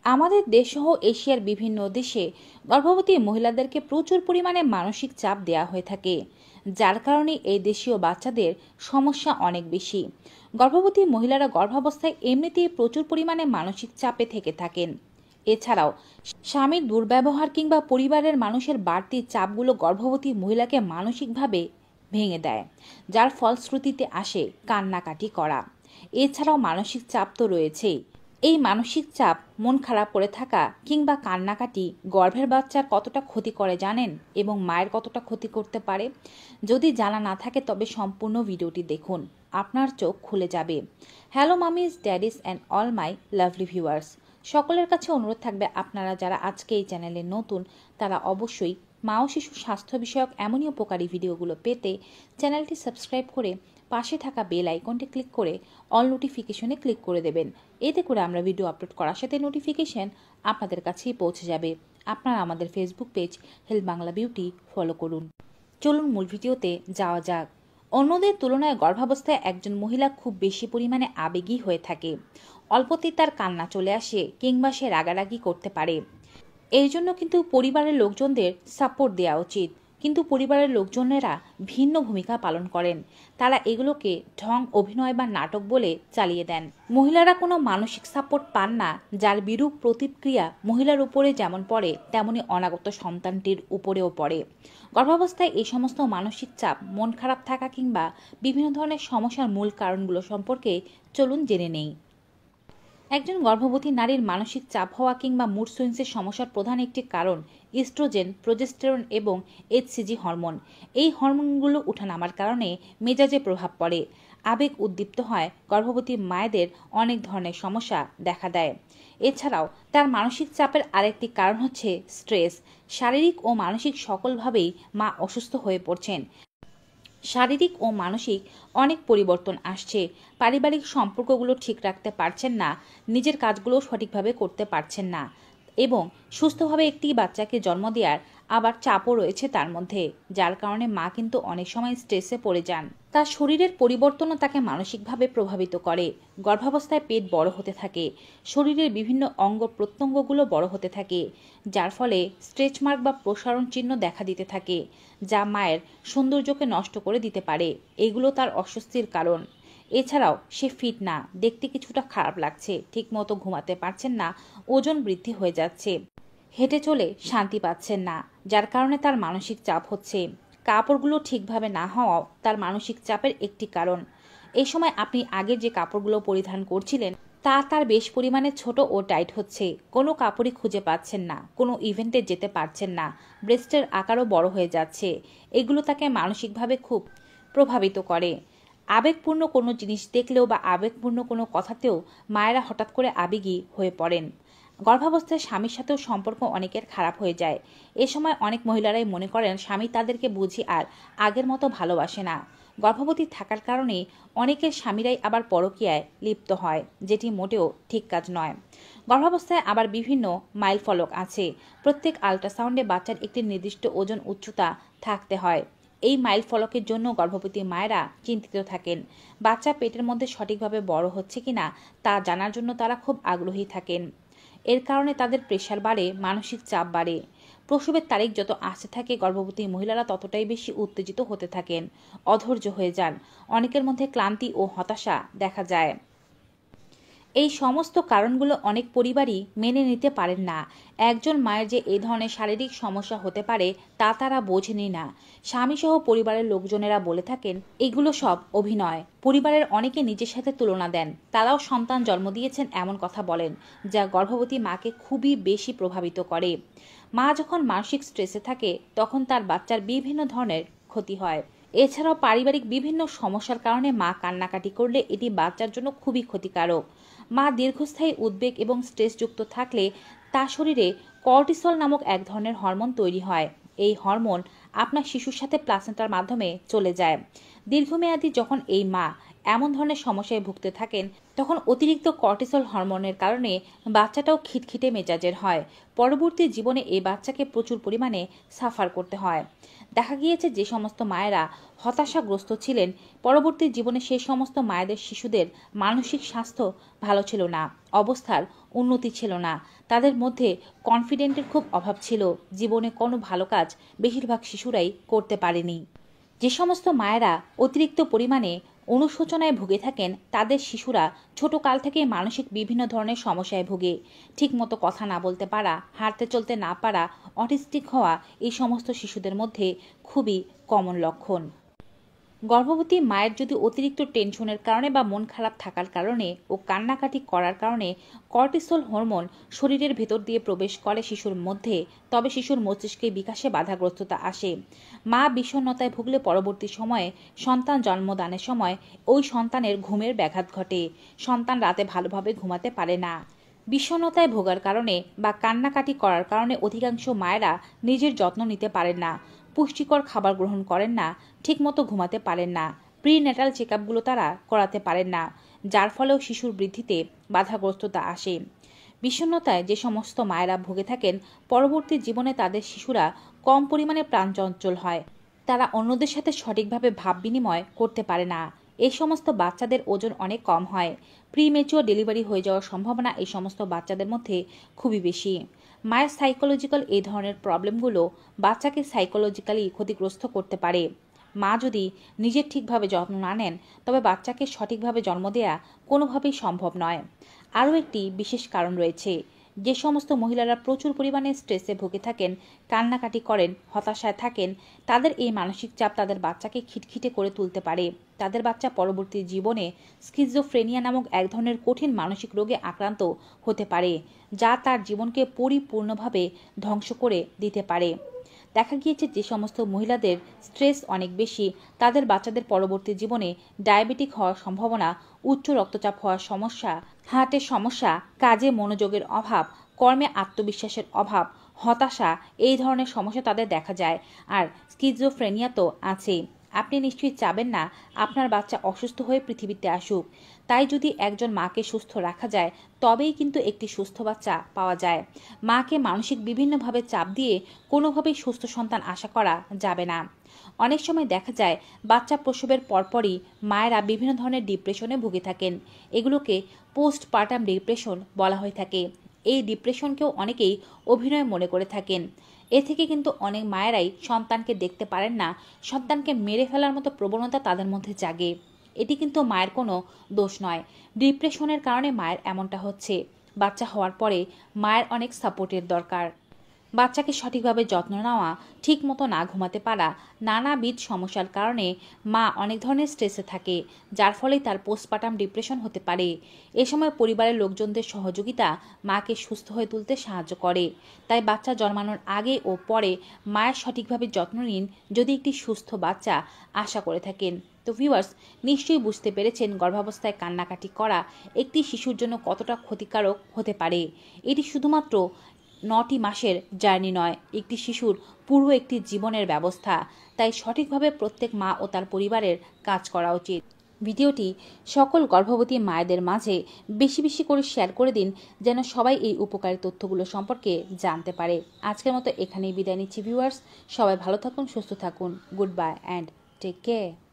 আমাদের দেশসহ এশিয়ার বিভিন্ন দেশে গর্ভবতী মহিলাদেরকে প্রচুর পরিমাণে মানসিক চাপ দেওয়া হয়ে থাকে, যার কারণে এই দেশীয় বাচ্চাদের সমস্যা অনেক বেশি। গর্ভবতী মহিলারা গর্ভাবস্থায় এমনিতেই প্রচুর পরিমাণে মানসিক চাপে থেকে থাকেন। এছাড়াও স্বামীর দুর্ব্যবহার কিংবা পরিবারের মানুষের বাড়তি চাপগুলো গর্ভবতী মহিলাকে মানসিকভাবে ভেঙে দেয়, যার ফলশ্রুতিতে আসে কান্নাকাটি করা। এছাড়াও মানসিক চাপ তো রয়েছেই। এই মানসিক চাপ, মন খারাপ করে থাকা কিংবা কান্নাকাটি গর্ভের বাচ্চার কতটা ক্ষতি করে জানেন, এবং মায়ের কতটা ক্ষতি করতে পারে? যদি জানা না থাকে তবে সম্পূর্ণ ভিডিওটি দেখুন, আপনার চোখ খুলে যাবে। Hello মামিজ, daddy's and all my lovely viewers, সকলের কাছে অনুরোধ থাকবে আপনারা যারা আজকে এই চ্যানেলে নতুন তারা অবশ্যই মা ও শিশু স্বাস্থ্য বিষয়ক এমনই উপকারী ভিডিওগুলো পেতে চ্যানেলটি সাবস্ক্রাইব করে পাশে থাকা বেল আইকনটি ক্লিক করে অল নোটিফিকেশনে ক্লিক করে দেবেন। এতে করে আমরা ভিডিও আপলোড করার সাথে নোটিফিকেশন আপনাদের কাছেই পৌঁছে যাবে। আপনারা আমাদের Facebook page health Bangla beauty follow করুন। চলুন মূল ভিডিওতে যাওয়া যাক। অন্যদের তুলনায় গর্ভাবস্থায় একজন মহিলা খুব বেশি পরিমাণে আবেগী হয়ে থাকে। অল্পতেই তার কান্না চলে আসে কিংবা সে রাগারাগি করতে পারে। এর জন্য কিন্তু পরিবারের লোকজনদের সাপোর্ট দেওয়া উচিত, কিন্তু পরিবারের লোকজনেরা ভিন্ন ভূমিকা পালন করেন। তারা এগুলোকে ঢং, অভিনয় বা নাটক বলে চালিয়ে দেন। মহিলারা কোনো মানসিক সাপোর্ট পান না, যার বিরূপ প্রতিক্রিয়া মহিলার উপরে যেমন পড়ে তেমনি অনাগত সন্তানটির উপরেও পড়ে। গর্ভাবস্থায় এই সমস্ত মানসিক চাপ, মন খারাপ থাকা কিংবা বিভিন্ন ধরনের সমস্যার মূল কারণগুলো সম্পর্কে চলুন জেনে নেই। একজন গর্ভবতী নারীর মানসিক চাপ হওয়া কিংবা মুড সুইংসের সমস্যার প্রধান একটি কারণ ইস্ট্রোজেন, প্রোজেস্টেরন এবং এইচসিজি হরমোন। এই হরমোনগুলো ওঠানামার কারণে মেজাজে প্রভাব পড়ে, আবেগ উদ্দীপ্ত হয়, গর্ভবতী মায়েদের অনেক ধরনের সমস্যা দেখা দেয়। এছাড়াও তার মানসিক চাপের আরেকটি কারণ হচ্ছে স্ট্রেস। শারীরিক ও মানসিক সকলভাবেই মা অসুস্থ হয়ে পড়ছেন। শারীরিক ও মানসিক অনেক পরিবর্তন আসছে। পারিবারিক সম্পর্কগুলো ঠিক রাখতে পারছেন না, নিজের কাজগুলো সঠিকভাবে করতে পারছেন না, এবং সুস্থভাবে একটি বাচ্চাকে জন্ম দেওয়ার আবার চাপও রয়েছে তার মধ্যে, যার কারণে মা কিন্তু অনেক সময় স্ট্রেসে পড়ে যান। তার শরীরের পরিবর্তনও তাকে মানসিকভাবে প্রভাবিত করে। গর্ভাবস্থায় পেট বড় হতে থাকে, শরীরের বিভিন্ন অঙ্গ প্রত্যঙ্গগুলো বড় হতে থাকে, যার ফলে স্ট্রেচ মার্ক বা প্রসারণ চিহ্ন দেখা দিতে থাকে, যা মায়ের সৌন্দর্যকে নষ্ট করে দিতে পারে। এগুলো তার অস্বস্তির কারণ। এছাড়াও সে ফিট না, দেখতে কিছুটা খারাপ লাগছে, ঠিকমতো ঘুমাতে পারছেন না, ওজন বৃদ্ধি হয়ে যাচ্ছে, হেঁটে চলে শান্তি পাচ্ছেন না, যার কারণে তার মানসিক চাপ হচ্ছে। কাপড়গুলো ঠিকভাবে না হওয়াও তার মানসিক চাপের একটি কারণ। এই সময় আপনি আগের যে কাপড়গুলো পরিধান করছিলেন তা তার বেশ পরিমাণে ছোট ও টাইট হচ্ছে, কোনো কাপড়ই খুঁজে পাচ্ছেন না, কোনো ইভেন্টে যেতে পারছেন না, ব্রেস্টের আকারও বড় হয়ে যাচ্ছে। এগুলো তাকে মানসিকভাবে খুব প্রভাবিত করে। আবেগপূর্ণ কোনো জিনিস দেখলেও বা আবেগপূর্ণ কোনো কথাতেও মায়েরা হঠাৎ করে আবেগী হয়ে পড়েন। গর্ভাবস্থায় স্বামীর সাথেও সম্পর্ক অনেকের খারাপ হয়ে যায়। এ সময় অনেক মহিলারাই মনে করেন স্বামী তাদেরকে বুঝি আর আগের মতো ভালোবাসে না। গর্ভবতী থাকার কারণে অনেকের স্বামীরাই আবার পরকীয়ায় লিপ্ত হয়, যেটি মোটেও ঠিক কাজ নয়। গর্ভাবস্থায় আবার বিভিন্ন মাইল ফলক আছে। প্রত্যেক আল্ট্রাসাউন্ডে বাচ্চার একটি নির্দিষ্ট ওজন, উচ্চতা থাকতে হয়। এই মাইল ফলকের জন্য গর্ভবতী মায়েরা চিন্তিত থাকেন। বাচ্চা পেটের মধ্যে সঠিকভাবে বড় হচ্ছে কিনা তা জানার জন্য তারা খুব আগ্রহী থাকেন। এর কারণে তাদের প্রেশার বাড়ে, মানসিক চাপ বাড়ে। প্রসবের তারিখ যত আসতে থাকে গর্ভবতী মহিলারা ততটাই বেশি উত্তেজিত হতে থাকেন, অধৈর্য হয়ে যান, অনেকের মধ্যে ক্লান্তি ও হতাশা দেখা যায়। এই সমস্ত কারণগুলো অনেক পরিবারই মেনে নিতে পারেন না। একজন মায়ের যে এই ধরনের শারীরিক সমস্যা হতে পারে তা তারা বোঝেনি না। স্বামীসহ পরিবারের লোকজনেরা বলে থাকেন এগুলো সব অভিনয়। পরিবারের অনেকে নিজের সাথে তুলনা দেন, তারাও সন্তান জন্ম দিয়েছেন এমন কথা বলেন, যা গর্ভবতী মাকে খুবই বেশি প্রভাবিত করে। মা যখন মানসিক স্ট্রেসে থাকে তখন তার বাচ্চার বিভিন্ন ধরনের ক্ষতি হয়। এছাড়াও পারিবারিক বিভিন্ন সমস্যার কারণে মা কান্নাকাটি করলে এটি বাচ্চার জন্য খুবই ক্ষতিকারক। মা দীর্ঘস্থায়ী উদ্বেগ এবং স্ট্রেসযুক্ত থাকলে তার শরীরে কর্টিসল নামক এক ধরনের হরমোন তৈরি হয়। এই হরমোন আপনার শিশুর সাথে প্লাসেন্টার মাধ্যমে চলে যায়। দীর্ঘমেয়াদী যখন এই মা এমন ধরনের সমস্যায় ভুগতে থাকেন, তখন অতিরিক্ত কর্টিসল হরমোনের কারণে বাচ্চাটাও খিটখিটে মেজাজের হয়। পরবর্তী জীবনে এই বাচ্চাকে প্রচুর পরিমাণে সাফার করতে হয়। দেখা গিয়েছে যে সমস্ত মায়েরা হতাশাগ্রস্ত ছিলেন, পরবর্তী জীবনে সেই সমস্ত মায়েদের শিশুদের মানসিক স্বাস্থ্য ভালো ছিল না, অবস্থার উন্নতি ছিল না, তাদের মধ্যে কনফিডেন্টের খুব অভাব ছিল, জীবনে কোনো ভালো কাজ বেশিরভাগ শিশুরাই করতে পারেনি। যে সমস্ত মায়েরা অতিরিক্ত পরিমাণে অনুশোচনায় ভুগে থাকেন, তাদের শিশুরা ছোট কাল থেকে মানসিক বিভিন্ন ধরনের সমস্যায় ভোগে। ঠিকমতো কথা না বলতে পারা, হাঁটতে চলতে না পারা, অটিস্টিক হওয়া এই সমস্ত শিশুদের মধ্যে খুবই কমন লক্ষণ। গর্ভবতী মায়ের যদি অতিরিক্ত টেনশনের কারণে বা মন খারাপ থাকার কারণে ও কান্নাকাটি করার কারণে কর্টিসল হরমোন শরীরের ভেতর দিয়ে প্রবেশ করে শিশুর মধ্যে, তবে শিশুর মস্তিষ্কে বিকাশে বাধাগ্রস্ততা আসে। মা বিষণ্ণতায় ভুগলে পরবর্তী সময়ে সন্তান জন্মদানের সময় ওই সন্তানের ঘুমের ব্যাঘাত ঘটে, সন্তান রাতে ভালোভাবে ঘুমাতে পারে না। বিষণ্ণতায় ভোগার কারণে বা কান্নাকাটি করার কারণে অধিকাংশ মায়েরা নিজের যত্ন নিতে পারেন না, পুষ্টিকর খাবার গ্রহণ করেন না, ঠিকমতো ঘুমাতে পারেন না, প্রিন্যাটাল চেকআপগুলো তারা করাতে পারেন না, যার ফলেও শিশুর বৃদ্ধিতে বাধাগ্রস্ততা আসে। বিষণ্ণতায় যে সমস্ত মায়েরা ভুগে থাকেন, পরবর্তী জীবনে তাদের শিশুরা কম পরিমাণে প্রাণচঞ্চল হয়, তারা অন্যদের সাথে সঠিকভাবে ভাব বিনিময় করতে পারে না। এই সমস্ত বাচ্চাদের ওজন অনেক কম হয়, প্রিমেচিওর ডেলিভারি হয়ে যাওয়ার সম্ভাবনা এই সমস্ত বাচ্চাদের মধ্যে খুবই বেশি। মায়ের সাইকোলজিক্যাল এই ধরনের প্রবলেমগুলো বাচ্চাকে সাইকোলজিক্যালি ক্ষতিগ্রস্ত করতে পারে। মা যদি নিজের ঠিকভাবে যত্ন না নেন, তবে বাচ্চাকে সঠিকভাবে জন্ম দেওয়া কোনোভাবেই সম্ভব নয়। আরও একটি বিশেষ কারণ রয়েছে। যে সমস্ত মহিলারা প্রচুর পরিমাণে স্ট্রেসে ভুগে থাকেন, কান্নাকাটি করেন, হতাশায় থাকেন, তাদের এই মানসিক চাপ তাদের বাচ্চাকে খিটখিটে করে তুলতে পারে। তাদের বাচ্চা পরবর্তী জীবনে স্কিজোফ্রেনিয়া নামক এক ধরনের কঠিন মানসিক রোগে আক্রান্ত হতে পারে, যা তার জীবনকে পরিপূর্ণভাবে ধ্বংস করে দিতে পারে। দেখা গিয়েছে যে সমস্ত মহিলাদের স্ট্রেস অনেক বেশি, তাদের বাচ্চাদের পরবর্তী জীবনে ডায়াবেটিক হওয়ার সম্ভাবনা, উচ্চ রক্তচাপ হওয়ার সমস্যা, হার্টের সমস্যা, কাজে মনোযোগের অভাব, কর্মে আত্মবিশ্বাসের অভাব, হতাশা এই ধরনের সমস্যা তাদের দেখা যায়। আর স্কিজোফ্রেনিয়া তো আছেই। আপনি নিশ্চয়ই চাবেন না আপনার বাচ্চা অসুস্থ হয়ে পৃথিবীতে আসুক। তাই যদি একজন মাকে সুস্থ রাখা যায়, তবেই কিন্তু একটি সুস্থ বাচ্চা পাওয়া যায়। মাকে মানসিক বিভিন্নভাবে চাপ দিয়ে কোনোভাবেই সুস্থ সন্তান আশা করা যাবে না। অনেক সময় দেখা যায় বাচ্চা প্রসবের পরপরই মায়েরা বিভিন্ন ধরনের ডিপ্রেশনে ভুগে থাকেন। এগুলোকে পোস্টপার্টাম ডিপ্রেশন বলা হয়ে থাকে। এই ডিপ্রেশনকেও অনেকেই অভিনয় মনে করে থাকেন। এ থেকে কিন্তু অনেক মায়েরাই সন্তানকে দেখতে পারেন না, সন্তানকে মেরে ফেলার মতো প্রবণতা তাদের মধ্যে জাগে। এটি কিন্তু মায়ের কোনো দোষ নয়। ডিপ্রেশনের কারণে মায়ের এমনটা হচ্ছে। বাচ্চা হওয়ার পরে মায়ের অনেক সাপোর্টের দরকার। বাচ্চাকে সঠিকভাবে যত্ন নেওয়া, ঠিক মতো না ঘুমাতে পারা, নানাবিধ সমস্যার কারণে মা অনেক ধরনের স্ট্রেসে থাকে, যার ফলে তার পোস্টপার্টাম ডিপ্রেশন হতে পারে। এ সময় পরিবারের লোকজনদের সহযোগিতা মাকে সুস্থ হয়ে তুলতে সাহায্য করে। তাই বাচ্চা জন্মানোর আগে ও পরে মায়ের সঠিকভাবে যত্ন নিন, যদি একটি সুস্থ বাচ্চা আশা করে থাকেন। তো ভিউয়ার্স, নিশ্চয়ই বুঝতে পেরেছেন গর্ভাবস্থায় কান্নাকাটি করা একটি শিশুর জন্য কতটা ক্ষতিকারক হতে পারে। এটি শুধুমাত্র 9টি মাসের জার্নি নয়, একটি শিশুর পুরো একটি জীবনের ব্যবস্থা। তাই সঠিকভাবে প্রত্যেক মা ও তার পরিবারের কাজ করা উচিত। ভিডিওটি সকল গর্ভবতী মায়েদের মাঝে বেশি বেশি করে শেয়ার করে দিন, যেন সবাই এই উপকারী তথ্যগুলো সম্পর্কে জানতে পারে। আজকের মতো এখানেই বিদায় নিচ্ছি ভিউয়ার্স। সবাই ভালো থাকুন, সুস্থ থাকুন। Good bye and take care.